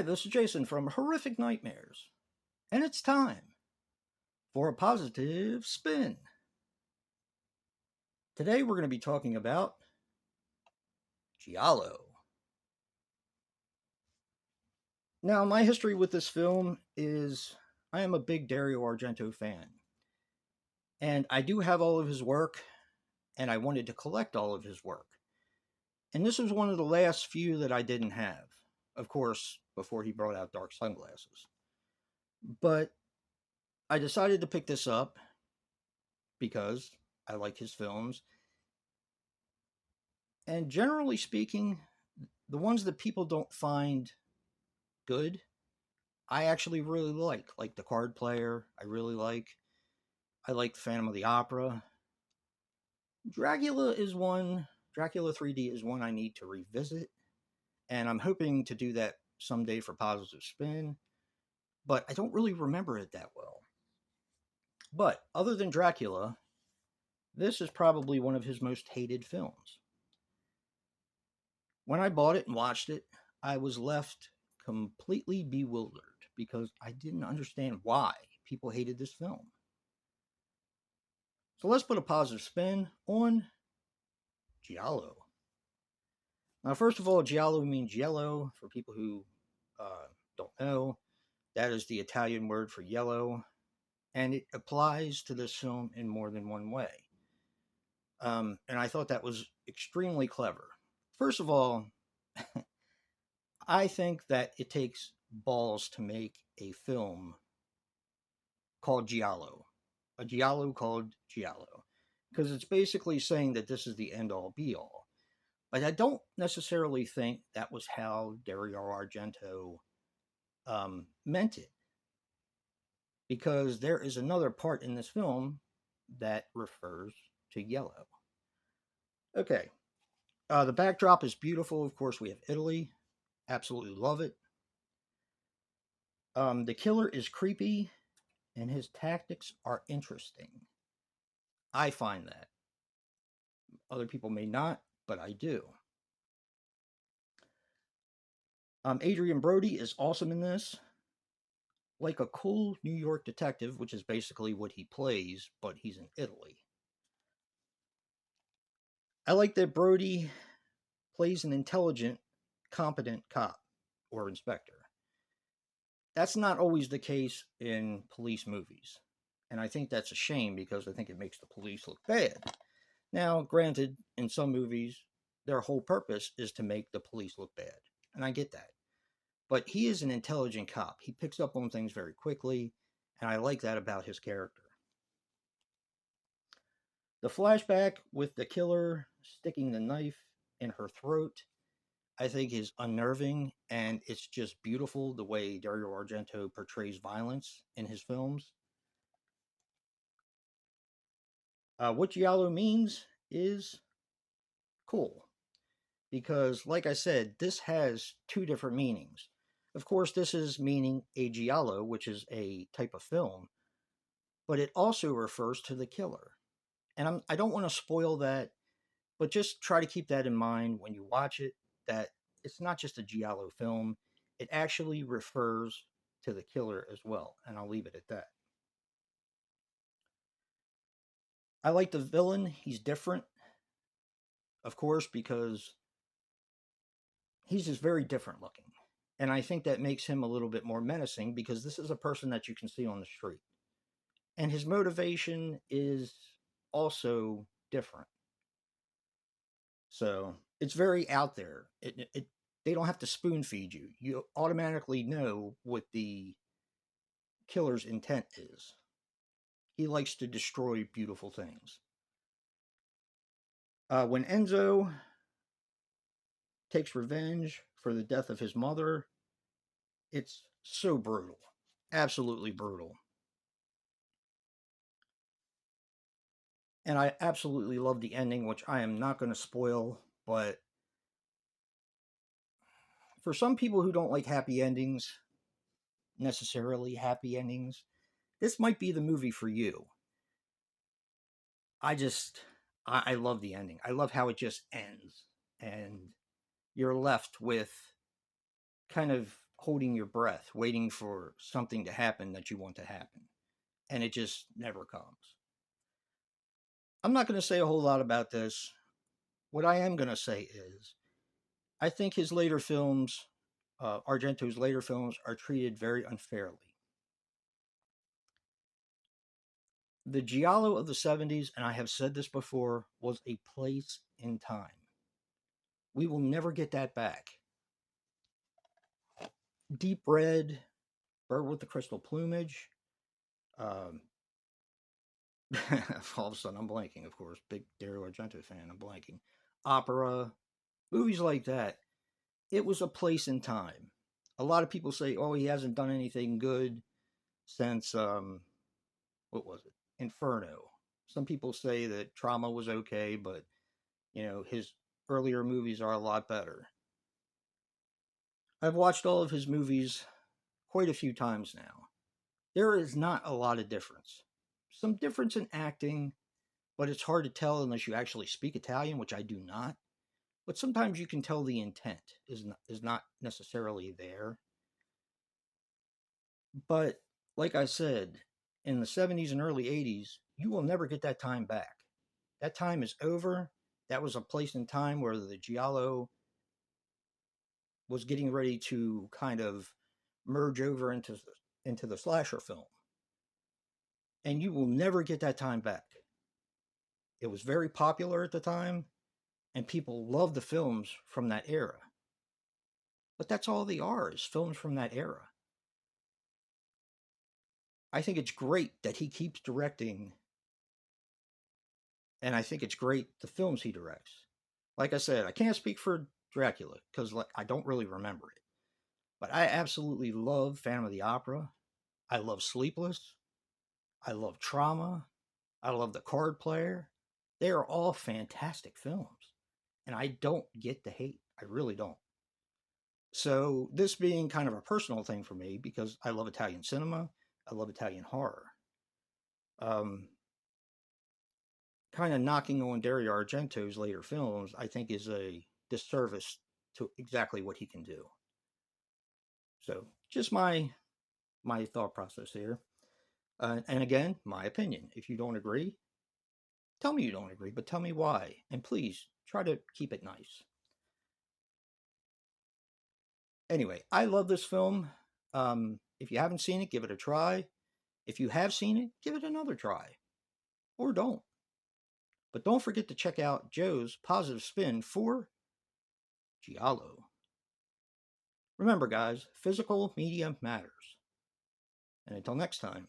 Hi, this is Jason from Horrific Nightmares, and it's time for a positive spin. Today we're going to be talking about Giallo. Now, my history with this film is I am a big Dario Argento fan, and I do have all of his work, and I wanted to collect all of his work. And this was one of the last few that I didn't have, of course, before he brought out dark sunglasses. But I decided to pick this up because I like his films. And generally speaking, the ones that people don't find good, I actually really like The Card Player. I like Phantom of the Opera. Dracula 3D is one I need to revisit, and I'm hoping to do that someday for Positive Spin, but I don't really remember it that well. But other than Dracula, this is probably one of his most hated films. When I bought it and watched it, I was left completely bewildered because I didn't understand why people hated this film. So let's put a positive spin on Giallo. Now, first of all, Giallo means yellow. For people who don't know, that is the Italian word for yellow, and it applies to this film in more than one way. And I thought that was extremely clever. First of all, I think that it takes balls to make a film called Giallo, a Giallo called Giallo, because it's basically saying that this is the end all be all. But I don't necessarily think that was how Dario Argento meant it, because there is another part in this film that refers to yellow. Okay, the backdrop is beautiful. Of course, we have Italy. Absolutely love it. The killer is creepy, and his tactics are interesting. I find that. Other people may not, but I do. Adrian Brody is awesome in this. Like a cool New York detective, which is basically what he plays, but he's in Italy. I like that Brody plays an intelligent, competent cop or inspector. That's not always the case in police movies. And I think that's a shame because I think it makes the police look bad. Now, granted, in some movies, their whole purpose is to make the police look bad. And I get that. But he is an intelligent cop. He picks up on things very quickly, and I like that about his character. The flashback with the killer sticking the knife in her throat, I think is unnerving, and it's just beautiful the way Dario Argento portrays violence in his films. What Giallo means is cool. Because, like I said, this has two different meanings. Of course, this is meaning a giallo, which is a type of film, but it also refers to the killer. And I don't want to spoil that, but just try to keep that in mind when you watch it, that it's not just a giallo film. It actually refers to the killer as well, and I'll leave it at that. I like the villain. He's different, of course, because he's just very different looking. And I think that makes him a little bit more menacing because this is a person that you can see on the street. And his motivation is also different. So it's very out there. They don't have to spoon feed you. You automatically know what the killer's intent is. He likes to destroy beautiful things. When Enzo takes revenge for the death of his mother, it's so brutal. Absolutely brutal. And I absolutely love the ending, which I am not going to spoil, but for some people who don't like happy endings, necessarily happy endings, this might be the movie for you. I love the ending. I love how it just ends, and you're left with kind of holding your breath, waiting for something to happen that you want to happen. And it just never comes. I'm not going to say a whole lot about this. What I am going to say is I think his later films, Argento's later films, are treated very unfairly. The Giallo of the 70s, and I have said this before, was a place in time. We will never get that back. Deep red, bird with the crystal plumage. Um, all of a sudden, I'm blanking, of course. Big Dario Argento fan, I'm blanking. Opera, movies like that. It was a place in time. A lot of people say, oh, he hasn't done anything good since, what was it? Inferno. Some people say that Trauma was okay, but, his earlier movies are a lot better. I've watched all of his movies quite a few times now. There is not a lot of difference. Some difference in acting, but it's hard to tell unless you actually speak Italian, which I do not. But sometimes you can tell the intent is not necessarily there. But like I said, in the 70s and early 80s, you will never get that time back. That time is over. That was a place in time where the Giallo was getting ready to kind of merge over into the slasher film. And you will never get that time back. It was very popular at the time, and people loved the films from that era. But that's all they are, is films from that era. I think it's great that he keeps directing, and I think it's great the films he directs. Like I said, I can't speak for Dracula because I don't really remember it. But I absolutely love Phantom of the Opera. I love Sleepless. I love Trauma. I love The Card Player. They are all fantastic films. And I don't get the hate. I really don't. So, this being kind of a personal thing for me because I love Italian cinema, I love Italian horror. Um, Kind of knocking on Dario Argento's later films, I think, is a disservice to exactly what he can do. So, just my thought process here. And again, my opinion. If you don't agree, tell me you don't agree, but tell me why. And please try to keep it nice. Anyway, I love this film. If you haven't seen it, give it a try. If you have seen it, give it another try. Or don't. But don't forget to check out Joe's positive spin for Giallo. Remember, guys, physical media matters. And until next time.